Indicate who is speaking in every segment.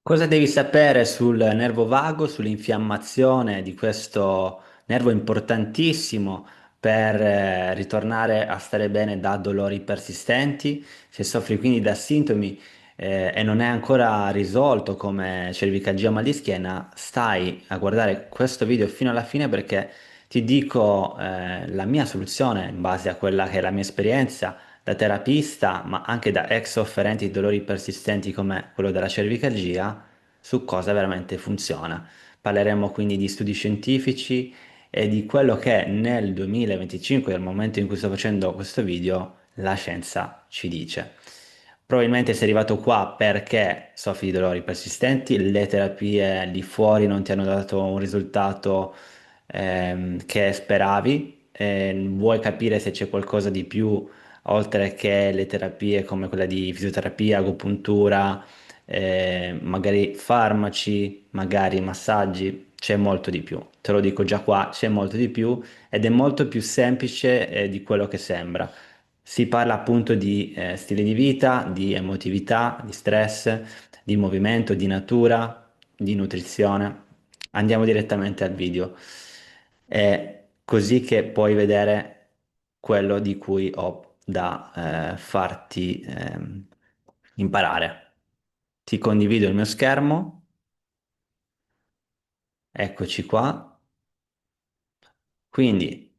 Speaker 1: Cosa devi sapere sul nervo vago, sull'infiammazione di questo nervo importantissimo per ritornare a stare bene da dolori persistenti? Se soffri quindi da sintomi e non è ancora risolto come cervicalgia o mal di schiena, stai a guardare questo video fino alla fine perché ti dico la mia soluzione in base a quella che è la mia esperienza da terapista, ma anche da ex sofferenti di dolori persistenti come quello della cervicalgia, su cosa veramente funziona. Parleremo quindi di studi scientifici e di quello che nel 2025, al momento in cui sto facendo questo video, la scienza ci dice. Probabilmente sei arrivato qua perché soffri di dolori persistenti, le terapie lì fuori non ti hanno dato un risultato che speravi, vuoi capire se c'è qualcosa di più oltre che le terapie come quella di fisioterapia, agopuntura, magari farmaci, magari massaggi, c'è molto di più. Te lo dico già qua, c'è molto di più ed è molto più semplice, di quello che sembra. Si parla appunto di stile di vita, di emotività, di stress, di movimento, di natura, di nutrizione. Andiamo direttamente al video. È così che puoi vedere quello di cui ho da farti imparare. Ti condivido il mio schermo, eccoci qua. Quindi,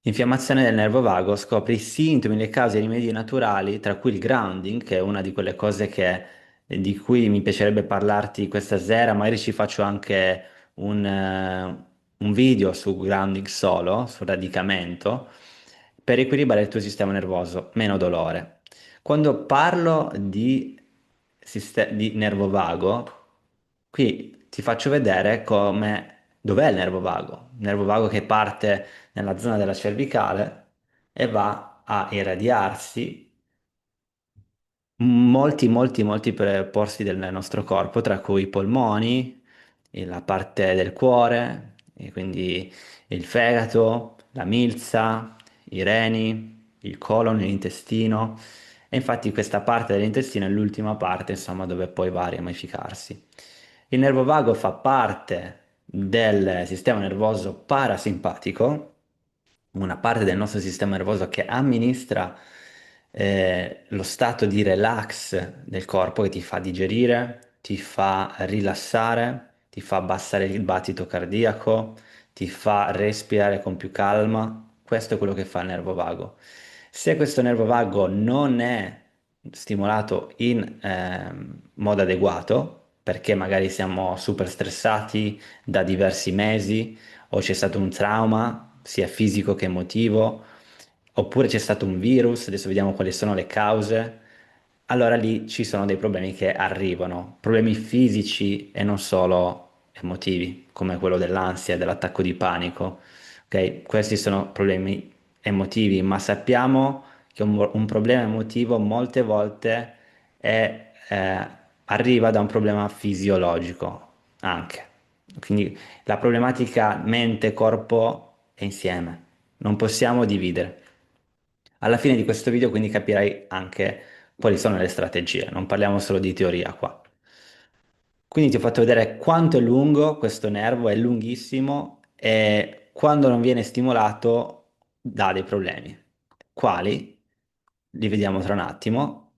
Speaker 1: infiammazione del nervo vago, scopri i sintomi, le cause e i rimedi naturali, tra cui il grounding, che è una di quelle cose di cui mi piacerebbe parlarti questa sera. Magari ci faccio anche un video su grounding solo, sul radicamento, per equilibrare il tuo sistema nervoso, meno dolore. Quando parlo di nervo vago, qui ti faccio vedere dov'è il nervo vago. Il nervo vago che parte nella zona della cervicale e va a irradiarsi molti posti del nostro corpo, tra cui i polmoni, e la parte del cuore, e quindi il fegato, la milza, i reni, il colon, l'intestino. E infatti questa parte dell'intestino è l'ultima parte, insomma, dove poi va a ramificarsi. Il nervo vago fa parte del sistema nervoso parasimpatico, una parte del nostro sistema nervoso che amministra lo stato di relax del corpo, che ti fa digerire, ti fa rilassare, ti fa abbassare il battito cardiaco, ti fa respirare con più calma. Questo è quello che fa il nervo vago. Se questo nervo vago non è stimolato in modo adeguato, perché magari siamo super stressati da diversi mesi, o c'è stato un trauma, sia fisico che emotivo, oppure c'è stato un virus, adesso vediamo quali sono le cause. Allora lì ci sono dei problemi che arrivano, problemi fisici e non solo emotivi, come quello dell'ansia, dell'attacco di panico. Ok? Questi sono problemi emotivi, ma sappiamo che un problema emotivo molte volte arriva da un problema fisiologico anche. Quindi la problematica mente-corpo è insieme, non possiamo dividere. Alla fine di questo video quindi capirai anche quali sono le strategie, non parliamo solo di teoria qua. Quindi ti ho fatto vedere quanto è lungo questo nervo, è lunghissimo e quando non viene stimolato dà dei problemi. Quali? Li vediamo tra un attimo.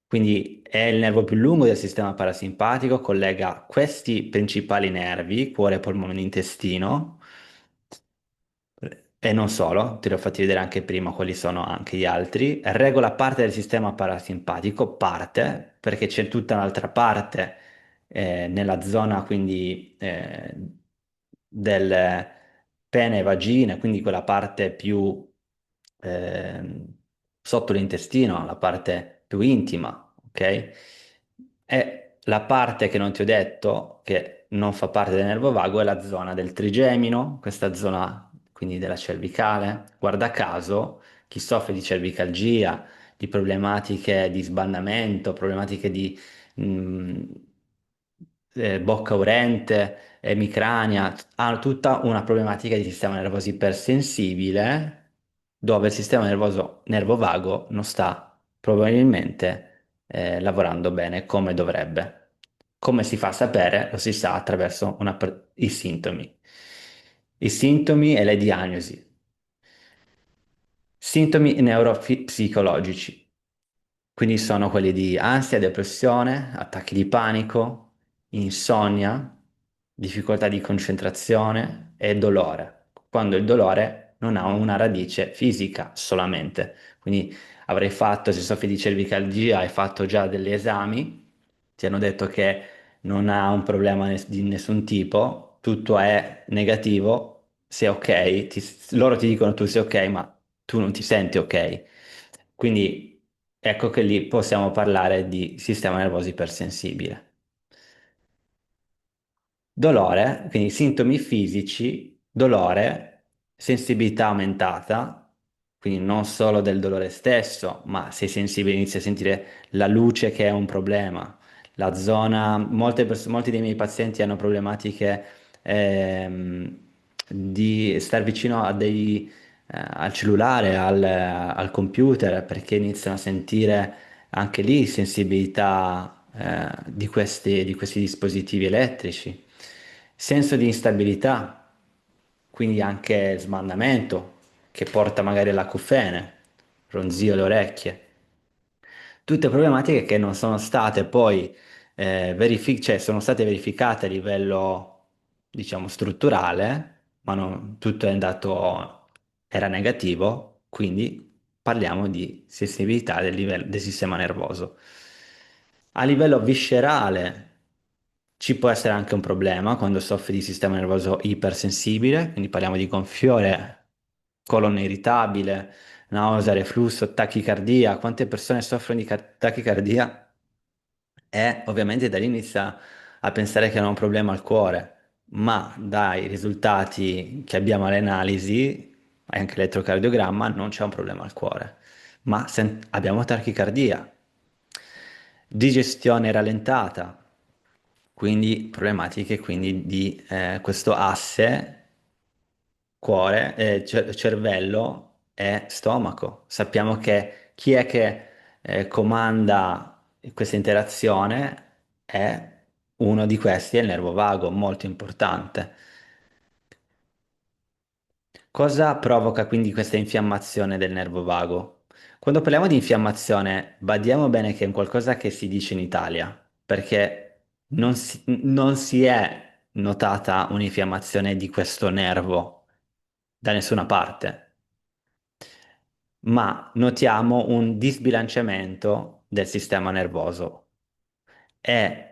Speaker 1: Quindi è il nervo più lungo del sistema parasimpatico, collega questi principali nervi, cuore, polmone, intestino, e non solo, te li ho fatti vedere anche prima quali sono anche gli altri. Regola parte del sistema parasimpatico, parte, perché c'è tutta un'altra parte nella zona quindi del pene e vagina, quindi quella parte più ehm, sotto l'intestino, la parte più intima, ok? E la parte che non ti ho detto, che non fa parte del nervo vago, è la zona del trigemino, questa zona quindi della cervicale. Guarda caso, chi soffre di cervicalgia, di problematiche di sbandamento, problematiche di mh, bocca urente, emicrania, ha tutta una problematica di sistema nervoso ipersensibile, dove il sistema nervo vago non sta probabilmente lavorando bene come dovrebbe. Come si fa a sapere? Lo si sa attraverso i sintomi. I sintomi e le diagnosi. Sintomi neuropsicologici. Quindi sono quelli di ansia, depressione, attacchi di panico, insonnia, difficoltà di concentrazione e dolore, quando il dolore non ha una radice fisica solamente. Quindi avrei fatto, se soffri di cervicalgia, hai fatto già degli esami, ti hanno detto che non ha un problema di nessun tipo, tutto è negativo, sei ok, loro ti dicono tu sei ok, ma tu non ti senti ok. Quindi ecco che lì possiamo parlare di sistema nervoso ipersensibile. Dolore, quindi sintomi fisici, dolore, sensibilità aumentata, quindi non solo del dolore stesso, ma sei sensibile, inizi a sentire la luce che è un problema. La zona, molti dei miei pazienti hanno problematiche di star vicino al cellulare, al computer, perché iniziano a sentire anche lì sensibilità di questi dispositivi elettrici. Senso di instabilità, quindi anche smandamento, che porta magari all'acufene, ronzio alle orecchie. Tutte problematiche che non sono state poi cioè sono state verificate a livello, diciamo, strutturale, ma tutto è andato, era negativo, quindi parliamo di sensibilità del sistema nervoso. A livello viscerale ci può essere anche un problema quando soffri di sistema nervoso ipersensibile, quindi parliamo di gonfiore, colonna irritabile, nausea, reflusso, tachicardia. Quante persone soffrono di tachicardia? E ovviamente da lì inizia a pensare che hanno un problema al cuore, ma dai risultati che abbiamo alle analisi, anche l'elettrocardiogramma, non c'è un problema al cuore, ma abbiamo tachicardia, digestione rallentata, quindi problematiche quindi di questo asse cuore, cervello e stomaco. Sappiamo che chi è che comanda questa interazione è uno di questi, è il nervo vago, molto importante. Cosa provoca quindi questa infiammazione del nervo vago? Quando parliamo di infiammazione, badiamo bene che è un qualcosa che si dice in Italia, perché non si è notata un'infiammazione di questo nervo da nessuna parte, ma notiamo un disbilanciamento del sistema nervoso. E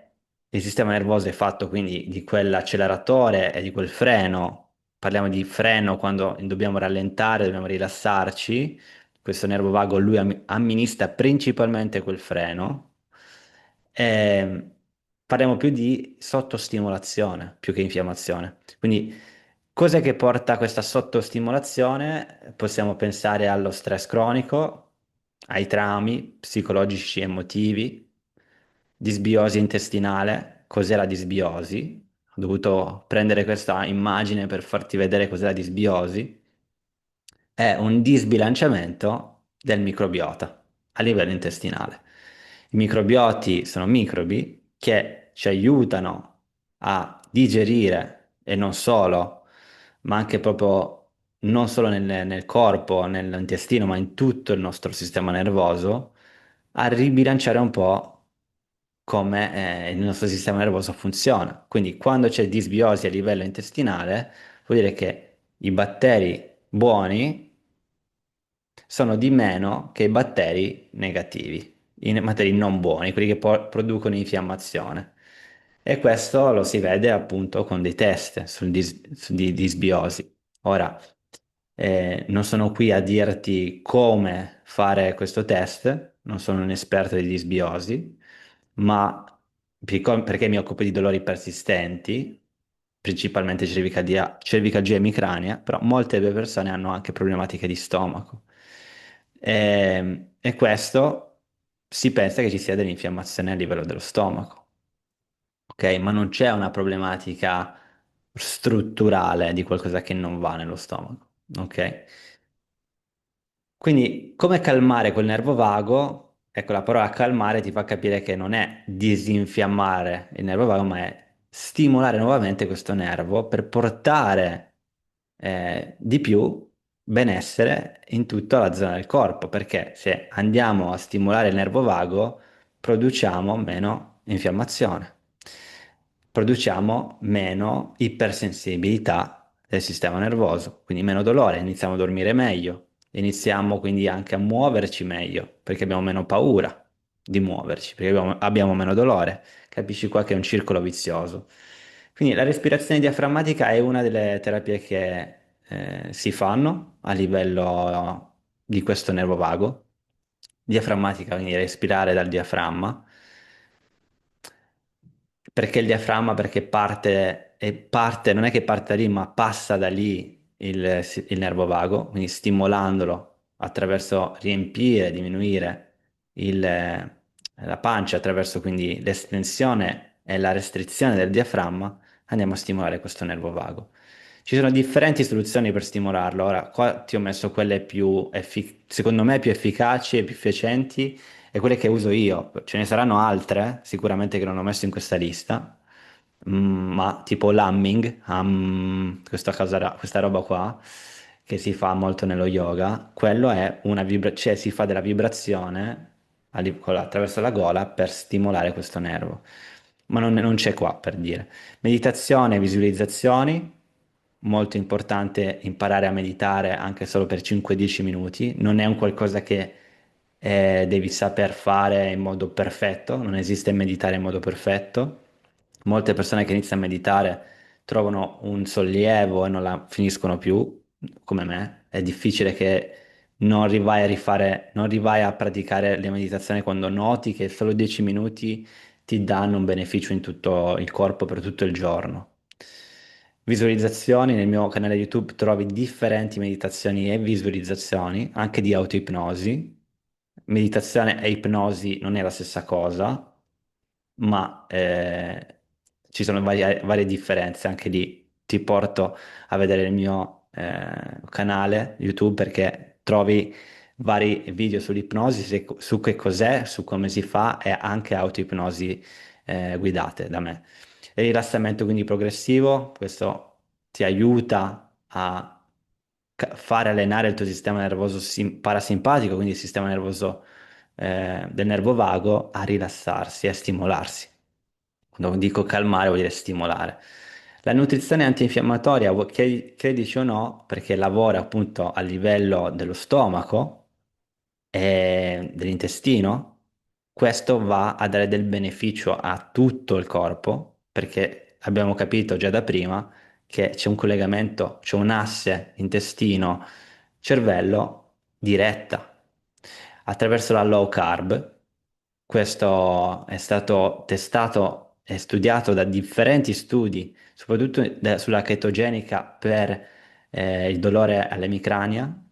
Speaker 1: il sistema nervoso è fatto quindi di quell'acceleratore e di quel freno. Parliamo di freno quando dobbiamo rallentare, dobbiamo rilassarci. Questo nervo vago, lui amministra principalmente quel freno. E parliamo più di sottostimolazione più che infiammazione. Quindi, cos'è che porta a questa sottostimolazione? Possiamo pensare allo stress cronico, ai traumi psicologici e emotivi, disbiosi intestinale. Cos'è la disbiosi? Ho dovuto prendere questa immagine per farti vedere cos'è la disbiosi. È un disbilanciamento del microbiota a livello intestinale. I microbioti sono microbi che ci aiutano a digerire e non solo, ma anche proprio non solo nel corpo, nell'intestino, ma in tutto il nostro sistema nervoso, a ribilanciare un po' come il nostro sistema nervoso funziona. Quindi quando c'è disbiosi a livello intestinale, vuol dire che i batteri buoni sono di meno che i batteri negativi, i batteri non buoni, quelli che producono infiammazione. E questo lo si vede appunto con dei test di disbiosi. Ora, non sono qui a dirti come fare questo test, non sono un esperto di disbiosi, ma perché mi occupo di dolori persistenti, principalmente cervicagia emicrania, però molte persone hanno anche problematiche di stomaco. E questo si pensa che ci sia dell'infiammazione a livello dello stomaco, ok? Ma non c'è una problematica strutturale di qualcosa che non va nello stomaco, ok? Quindi, come calmare quel nervo vago? ecco, la parola calmare ti fa capire che non è disinfiammare il nervo vago, ma è stimolare nuovamente questo nervo per portare di più benessere in tutta la zona del corpo, perché se andiamo a stimolare il nervo vago, produciamo meno infiammazione, produciamo meno ipersensibilità del sistema nervoso, quindi meno dolore, iniziamo a dormire meglio, iniziamo quindi anche a muoverci meglio, perché abbiamo meno paura di muoverci, perché abbiamo meno dolore. Capisci qua che è un circolo vizioso. Quindi la respirazione diaframmatica è una delle terapie che si fanno a livello di questo nervo vago. Diaframmatica, quindi respirare dal diaframma. Perché il diaframma? Perché non è che parte da lì, ma passa da lì il nervo vago, quindi stimolandolo attraverso riempire, diminuire la pancia, attraverso quindi l'estensione e la restrizione del diaframma, andiamo a stimolare questo nervo vago. Ci sono differenti soluzioni per stimolarlo. Ora, qua ti ho messo quelle secondo me più efficaci e più efficienti e quelle che uso io. Ce ne saranno altre, sicuramente che non ho messo in questa lista, ma tipo l'humming, questa roba qua, che si fa molto nello yoga, quello è cioè si fa della vibrazione attraverso la gola per stimolare questo nervo. Ma non c'è qua per dire. Meditazione e visualizzazioni, molto importante imparare a meditare anche solo per 5-10 minuti, non è un qualcosa che devi saper fare in modo perfetto, non esiste meditare in modo perfetto. Molte persone che iniziano a meditare trovano un sollievo e non la finiscono più, come me. È difficile che non rivai a praticare le meditazioni quando noti che solo 10 minuti ti danno un beneficio in tutto il corpo per tutto il giorno. Visualizzazioni, nel mio canale YouTube trovi differenti meditazioni e visualizzazioni, anche di autoipnosi. Meditazione e ipnosi non è la stessa cosa, ma ci sono varie differenze. Anche lì ti porto a vedere il mio canale YouTube perché trovi vari video sull'ipnosi, su che cos'è, su come si fa e anche autoipnosi guidate da me. Il rilassamento quindi progressivo, questo ti aiuta a fare allenare il tuo sistema nervoso parasimpatico, quindi il sistema nervoso del nervo vago, a rilassarsi e a stimolarsi. Quando dico calmare vuol dire stimolare. La nutrizione antinfiammatoria, credici o no, perché lavora appunto a livello dello stomaco e dell'intestino, questo va a dare del beneficio a tutto il corpo, perché abbiamo capito già da prima che c'è un collegamento, c'è un asse intestino-cervello diretta attraverso la low carb. Questo è stato testato e studiato da differenti studi, soprattutto sulla chetogenica per il dolore all'emicrania,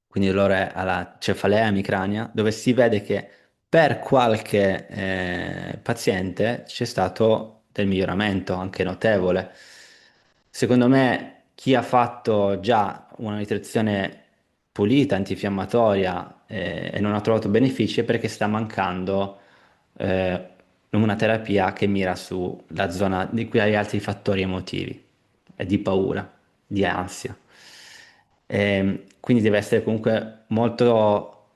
Speaker 1: quindi dolore alla cefalea emicrania, dove si vede che per qualche paziente c'è stato del miglioramento anche notevole. Secondo me, chi ha fatto già una nutrizione pulita, antinfiammatoria e non ha trovato benefici è perché sta mancando eh, una terapia che mira sulla zona di cui hai altri fattori emotivi e di paura, di ansia. Quindi deve essere comunque molto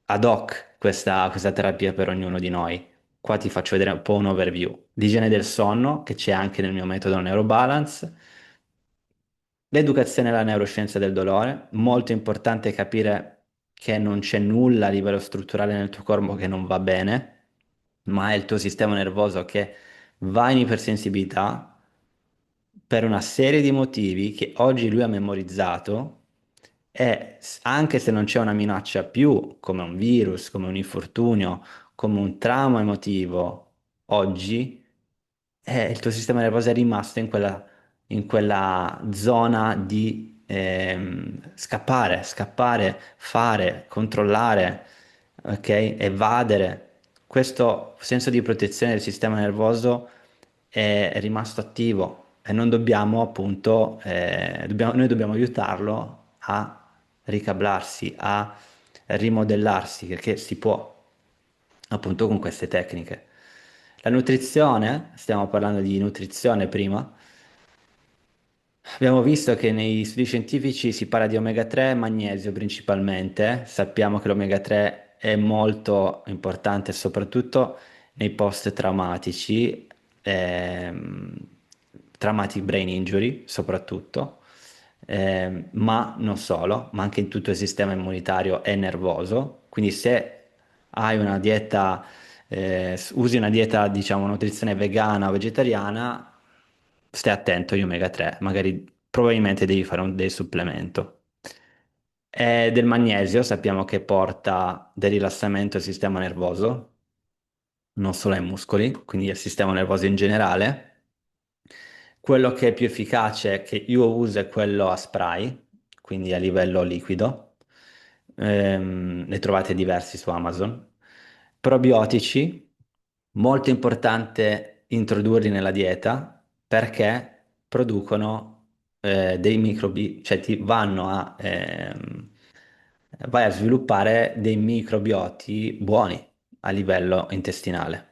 Speaker 1: ad hoc questa terapia per ognuno di noi. Qua ti faccio vedere un po' un overview. L'igiene del sonno, che c'è anche nel mio metodo Neurobalance, l'educazione alla neuroscienza del dolore, molto importante capire che non c'è nulla a livello strutturale nel tuo corpo che non va bene, ma è il tuo sistema nervoso che va in ipersensibilità per una serie di motivi che oggi lui ha memorizzato e anche se non c'è una minaccia più, come un virus, come un infortunio, come un trauma emotivo, oggi il tuo sistema nervoso è rimasto in quella zona di scappare, fare, controllare, ok? Evadere. Questo senso di protezione del sistema nervoso è rimasto attivo e non dobbiamo appunto, noi dobbiamo aiutarlo a ricablarsi, a rimodellarsi, perché si può, appunto con queste tecniche. La nutrizione, stiamo parlando di nutrizione prima, abbiamo visto che nei studi scientifici si parla di omega 3 e magnesio principalmente. Sappiamo che l'omega 3 è molto importante soprattutto nei post-traumatici, ehm, traumatic brain injury soprattutto, ma non solo, ma anche in tutto il sistema immunitario e nervoso. Quindi se hai una dieta, usi una dieta, diciamo, nutrizione vegana o vegetariana, stai attento agli omega 3, magari probabilmente devi fare del supplemento. E del magnesio sappiamo che porta del rilassamento al sistema nervoso, non solo ai muscoli, quindi al sistema nervoso in generale. Quello che è più efficace che io uso è quello a spray, quindi a livello liquido. Ne trovate diversi su Amazon. Probiotici, molto importante introdurli nella dieta perché producono dei microbi, cioè ti vanno a, vai a sviluppare dei microbioti buoni a livello intestinale,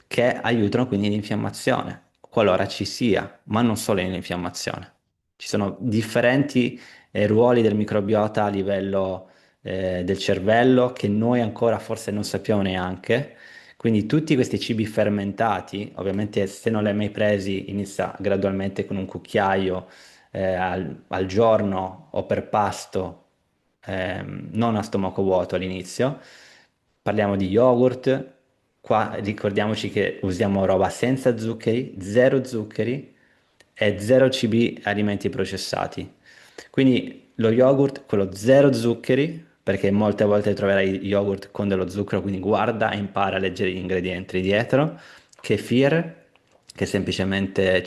Speaker 1: che aiutano quindi l'infiammazione, qualora ci sia, ma non solo l'infiammazione. Ci sono differenti ruoli del microbiota a livello del cervello che noi ancora forse non sappiamo neanche. Quindi tutti questi cibi fermentati, ovviamente se non li hai mai presi, inizia gradualmente con un cucchiaio al giorno o per pasto, non a stomaco vuoto all'inizio. Parliamo di yogurt, qua ricordiamoci che usiamo roba senza zuccheri e zero cibi alimenti processati. Quindi lo yogurt, quello zero zuccheri, perché molte volte troverai yogurt con dello zucchero, quindi guarda e impara a leggere gli ingredienti dietro. Kefir, che è semplicemente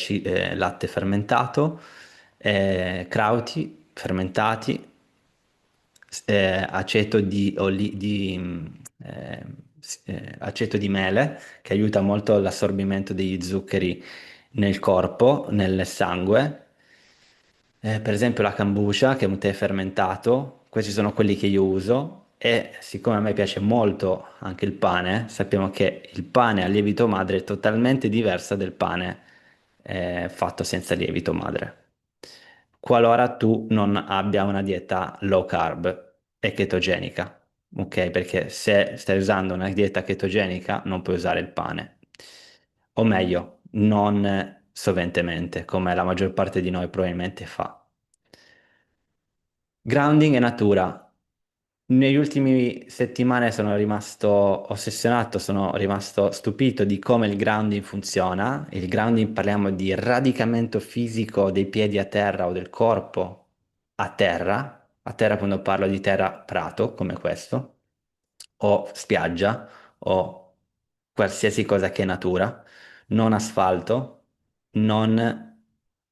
Speaker 1: latte fermentato, crauti fermentati, aceto aceto di mele che aiuta molto l'assorbimento degli zuccheri nel corpo, nel sangue. Per esempio la kombucha, che è un tè fermentato, questi sono quelli che io uso e siccome a me piace molto anche il pane, sappiamo che il pane a lievito madre è totalmente diverso del pane fatto senza lievito madre. Qualora tu non abbia una dieta low carb e chetogenica, ok? Perché se stai usando una dieta chetogenica non puoi usare il pane, o meglio, non soventemente, come la maggior parte di noi probabilmente fa. Grounding e natura. Negli ultimi settimane sono rimasto ossessionato, sono rimasto stupito di come il grounding funziona. Il grounding parliamo di radicamento fisico dei piedi a terra o del corpo a terra quando parlo di terra prato come questo, o spiaggia o qualsiasi cosa che è natura, non asfalto, non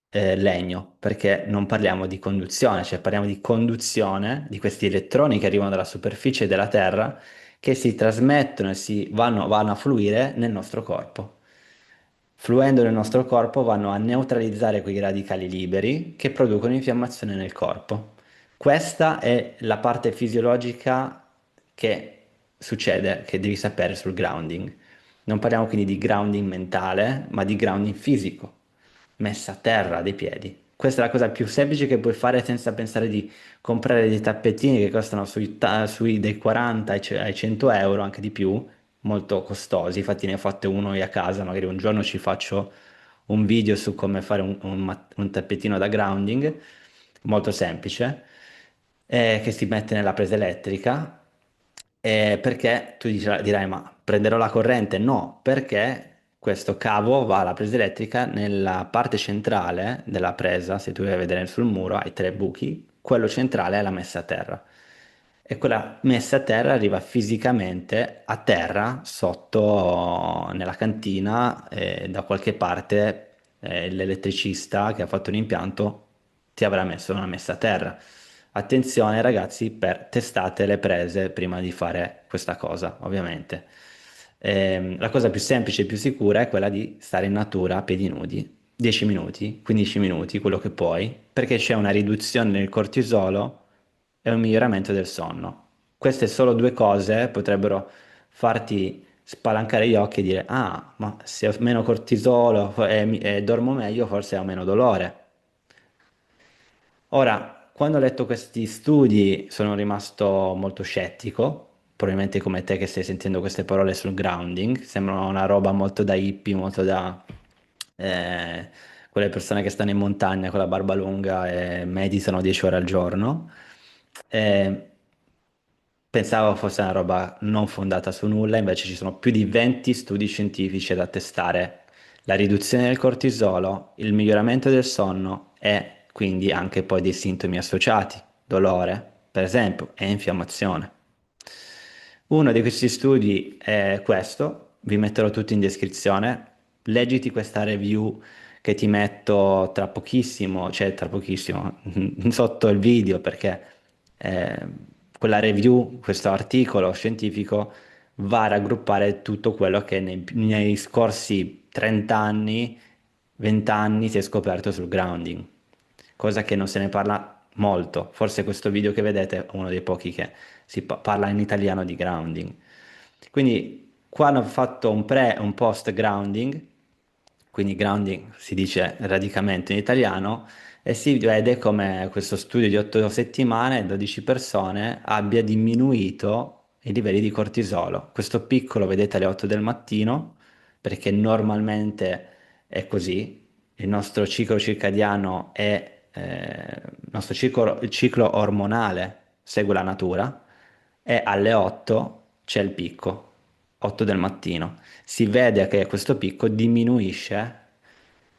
Speaker 1: legno, perché non parliamo di conduzione, cioè parliamo di conduzione di questi elettroni che arrivano dalla superficie della Terra che si trasmettono e vanno a fluire nel nostro corpo. Fluendo nel nostro corpo vanno a neutralizzare quei radicali liberi che producono infiammazione nel corpo. Questa è la parte fisiologica che succede, che devi sapere sul grounding. Non parliamo quindi di grounding mentale, ma di grounding fisico, messa a terra dei piedi. Questa è la cosa più semplice che puoi fare senza pensare di comprare dei tappetini che costano sui dai 40 ai 100 euro, anche di più, molto costosi. Infatti ne ho fatto uno io a casa, magari un giorno ci faccio un video su come fare un tappetino da grounding, molto semplice, che si mette nella presa elettrica. Perché tu dirai, ma prenderò la corrente? No, perché questo cavo va alla presa elettrica nella parte centrale della presa, se tu vai a vedere sul muro, hai tre buchi, quello centrale è la messa a terra. E quella messa a terra arriva fisicamente a terra, sotto nella cantina, da qualche parte l'elettricista che ha fatto l'impianto ti avrà messo una messa a terra. Attenzione ragazzi, testate le prese prima di fare questa cosa, ovviamente. La cosa più semplice e più sicura è quella di stare in natura a piedi nudi, 10 minuti, 15 minuti, quello che puoi, perché c'è una riduzione del cortisolo e un miglioramento del sonno. queste solo due cose potrebbero farti spalancare gli occhi e dire, ah, ma se ho meno cortisolo e dormo meglio, forse ho meno dolore. Ora, quando ho letto questi studi sono rimasto molto scettico, probabilmente come te che stai sentendo queste parole sul grounding, sembra una roba molto da hippie, molto da eh, quelle persone che stanno in montagna con la barba lunga e meditano 10 ore al giorno. Eh, Pensavo fosse una roba non fondata su nulla, invece ci sono più di 20 studi scientifici ad attestare la riduzione del cortisolo, il miglioramento del sonno e quindi anche poi dei sintomi associati, dolore, per esempio, e infiammazione. Uno di questi studi è questo, vi metterò tutto in descrizione, leggiti questa review che ti metto tra pochissimo, cioè tra pochissimo, sotto il video perché eh, quella review, questo articolo scientifico va a raggruppare tutto quello che nei scorsi 30 anni, 20 anni si è scoperto sul grounding, cosa che non se ne parla molto. Forse questo video che vedete è uno dei pochi che parla in italiano di grounding. Quindi qua hanno fatto un pre e un post grounding, quindi grounding si dice radicamento in italiano, e si vede come questo studio di 8 settimane, 12 persone, abbia diminuito i livelli di cortisolo. Questo piccolo vedete alle 8 del mattino, perché normalmente è così, il nostro ciclo circadiano il nostro il ciclo ormonale segue la natura e alle 8 c'è il picco, 8 del mattino. Si vede che questo picco diminuisce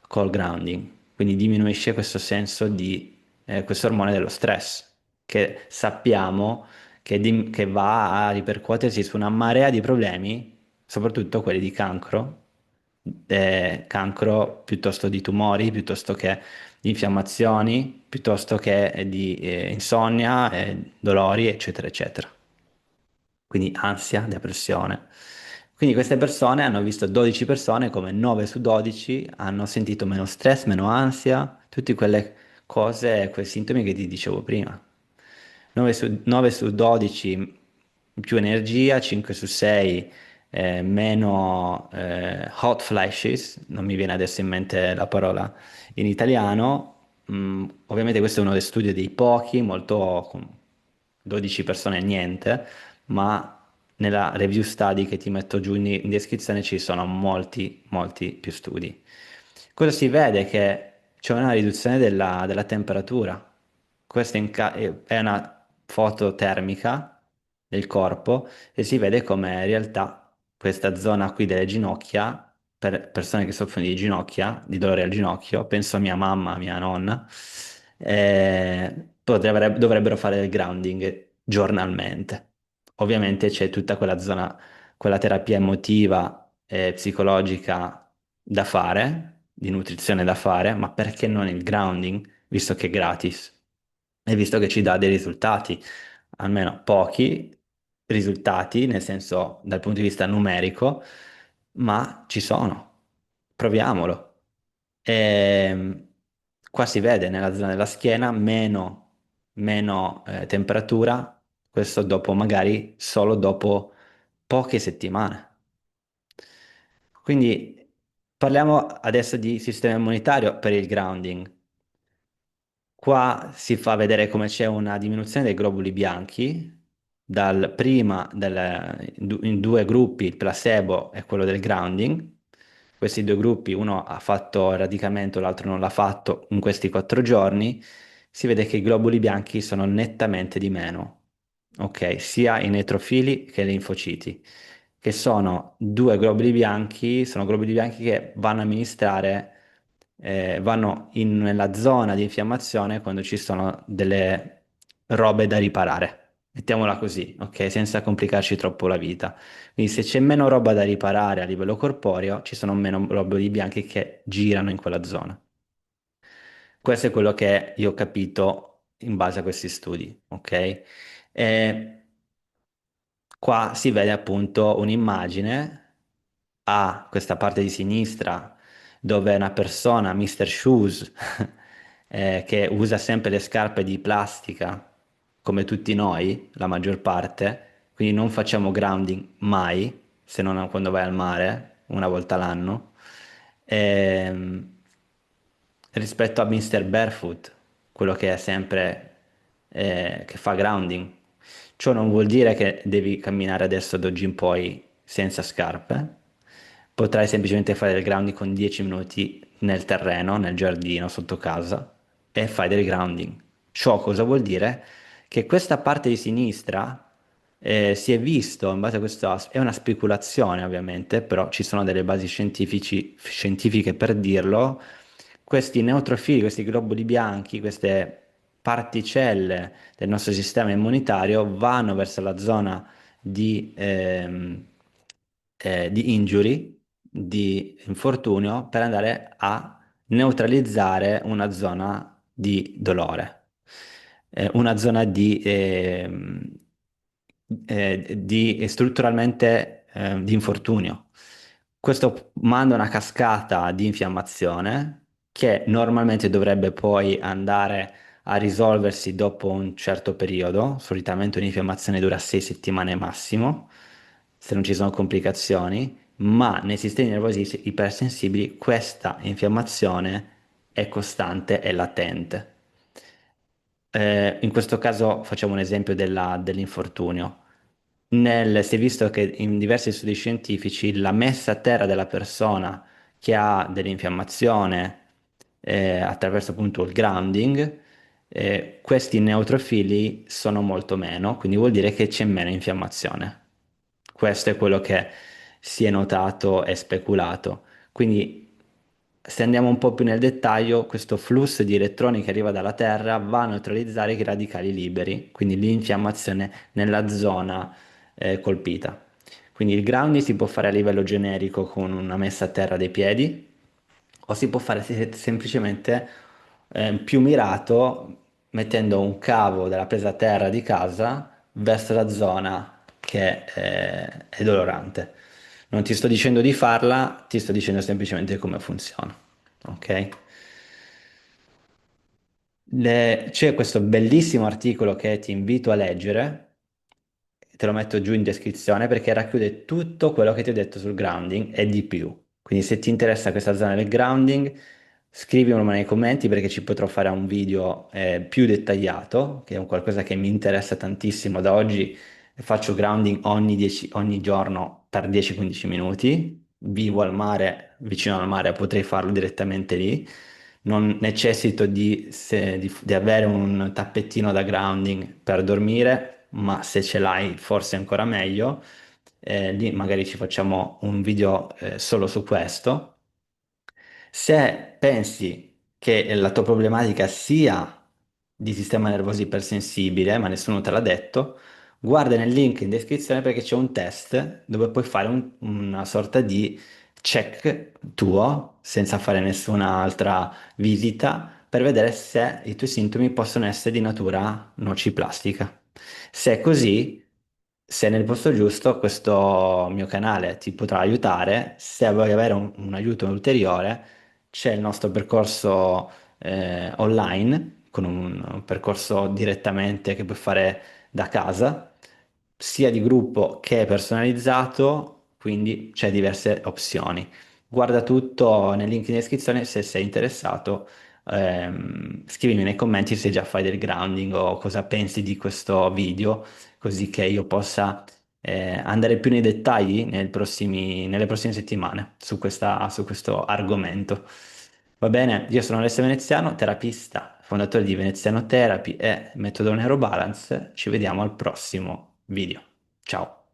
Speaker 1: col grounding, quindi diminuisce questo senso di questo ormone dello stress, che sappiamo che va a ripercuotersi su una marea di problemi, soprattutto quelli di cancro, cancro piuttosto di tumori, piuttosto che di infiammazioni, piuttosto che di insonnia, dolori, eccetera, eccetera. Quindi ansia, depressione. Quindi queste persone hanno visto 12 persone come 9 su 12 hanno sentito meno stress, meno ansia, tutte quelle cose, quei sintomi che ti dicevo prima. 9 su 12 più energia, 5 su 6 meno hot flashes, non mi viene adesso in mente la parola in italiano. Ovviamente questo è uno degli studi dei pochi, molto, con 12 persone è niente, ma nella review study che ti metto giù in descrizione ci sono molti, molti più studi. Cosa si vede? Che c'è una riduzione della temperatura. Questa è una foto termica del corpo e si vede come in realtà questa zona qui delle ginocchia, per persone che soffrono di ginocchia, di dolore al ginocchio, penso a mia mamma, a mia nonna, dovrebbero fare il grounding giornalmente. Ovviamente c'è tutta quella zona, quella terapia emotiva e psicologica da fare, di nutrizione da fare, ma perché non il grounding, visto che è gratis e visto che ci dà dei risultati, almeno pochi risultati, nel senso dal punto di vista numerico, ma ci sono. Proviamolo. E qua si vede nella zona della schiena meno temperatura, questo dopo magari solo dopo poche settimane. Quindi parliamo adesso di sistema immunitario per il grounding. Qua si fa vedere come c'è una diminuzione dei globuli bianchi in due gruppi, il placebo e quello del grounding. Questi due gruppi, uno ha fatto il radicamento, l'altro non l'ha fatto in questi 4 giorni. Si vede che i globuli bianchi sono nettamente di meno, ok? Sia i neutrofili che i linfociti, che sono due globuli bianchi, sono globuli bianchi che vanno a amministrare vanno nella zona di infiammazione quando ci sono delle robe da riparare. Mettiamola così, ok? Senza complicarci troppo la vita. Quindi se c'è meno roba da riparare a livello corporeo, ci sono meno globuli bianchi che girano in quella zona. Questo è quello che io ho capito in base a questi studi, ok? E qua si vede appunto un'immagine a questa parte di sinistra dove una persona, Mr. Shoes, che usa sempre le scarpe di plastica come tutti noi, la maggior parte, quindi non facciamo grounding mai, se non quando vai al mare, una volta l'anno. Ehm, Rispetto a Mr. Barefoot, quello che è sempre che fa grounding. Ciò non vuol dire che devi camminare adesso da oggi in poi senza scarpe. Potrai semplicemente fare del grounding con 10 minuti nel terreno, nel giardino, sotto casa e fai del grounding. Ciò cosa vuol dire? Che questa parte di sinistra si è visto, in base a questo, è una speculazione ovviamente, però ci sono delle basi scientifiche per dirlo, questi neutrofili, questi globuli bianchi, queste particelle del nostro sistema immunitario vanno verso la zona di injury, di infortunio, per andare a neutralizzare una zona di dolore, una zona di strutturalmente di infortunio. Questo manda una cascata di infiammazione che normalmente dovrebbe poi andare a risolversi dopo un certo periodo. Solitamente un'infiammazione dura 6 settimane massimo, se non ci sono complicazioni, ma nei sistemi nervosi ipersensibili questa infiammazione è costante e latente. In questo caso facciamo un esempio dell'infortunio. Si è visto che in diversi studi scientifici la messa a terra della persona che ha dell'infiammazione attraverso appunto il grounding, questi neutrofili sono molto meno, quindi vuol dire che c'è meno infiammazione. Questo è quello che si è notato e speculato. Quindi, se andiamo un po' più nel dettaglio, questo flusso di elettroni che arriva dalla Terra va a neutralizzare i radicali liberi, quindi l'infiammazione nella zona colpita. Quindi il grounding si può fare a livello generico con una messa a terra dei piedi o si può fare semplicemente più mirato mettendo un cavo della presa a terra di casa verso la zona che è dolorante. Non ti sto dicendo di farla, ti sto dicendo semplicemente come funziona. Ok? C'è questo bellissimo articolo che ti invito a leggere, te lo metto giù in descrizione perché racchiude tutto quello che ti ho detto sul grounding e di più. Quindi se ti interessa questa zona del grounding, scrivimelo nei commenti perché ci potrò fare un video più dettagliato, che è un qualcosa che mi interessa tantissimo. Da oggi faccio grounding ogni giorno per 10-15 minuti. Vivo al mare, vicino al mare, potrei farlo direttamente lì. Non necessito di avere un tappettino da grounding per dormire, ma se ce l'hai forse ancora meglio. Lì magari ci facciamo un video solo su questo. Se pensi che la tua problematica sia di sistema nervoso ipersensibile, ma nessuno te l'ha detto, guarda nel link in descrizione perché c'è un test dove puoi fare una sorta di check tuo senza fare nessuna altra visita per vedere se i tuoi sintomi possono essere di natura nociplastica. Se è così, se è nel posto giusto, questo mio canale ti potrà aiutare. Se vuoi avere un aiuto ulteriore, c'è il nostro percorso online, con un percorso direttamente che puoi fare da casa, sia di gruppo che personalizzato, quindi c'è diverse opzioni. Guarda tutto nel link in descrizione se sei interessato. Scrivimi nei commenti se già fai del grounding o cosa pensi di questo video, così che io possa andare più nei dettagli nelle prossime settimane su questo argomento. Va bene, io sono Alessio Veneziano, terapista, fondatore di Veneziano Therapy e metodo Neurobalance. Ci vediamo al prossimo video. Ciao.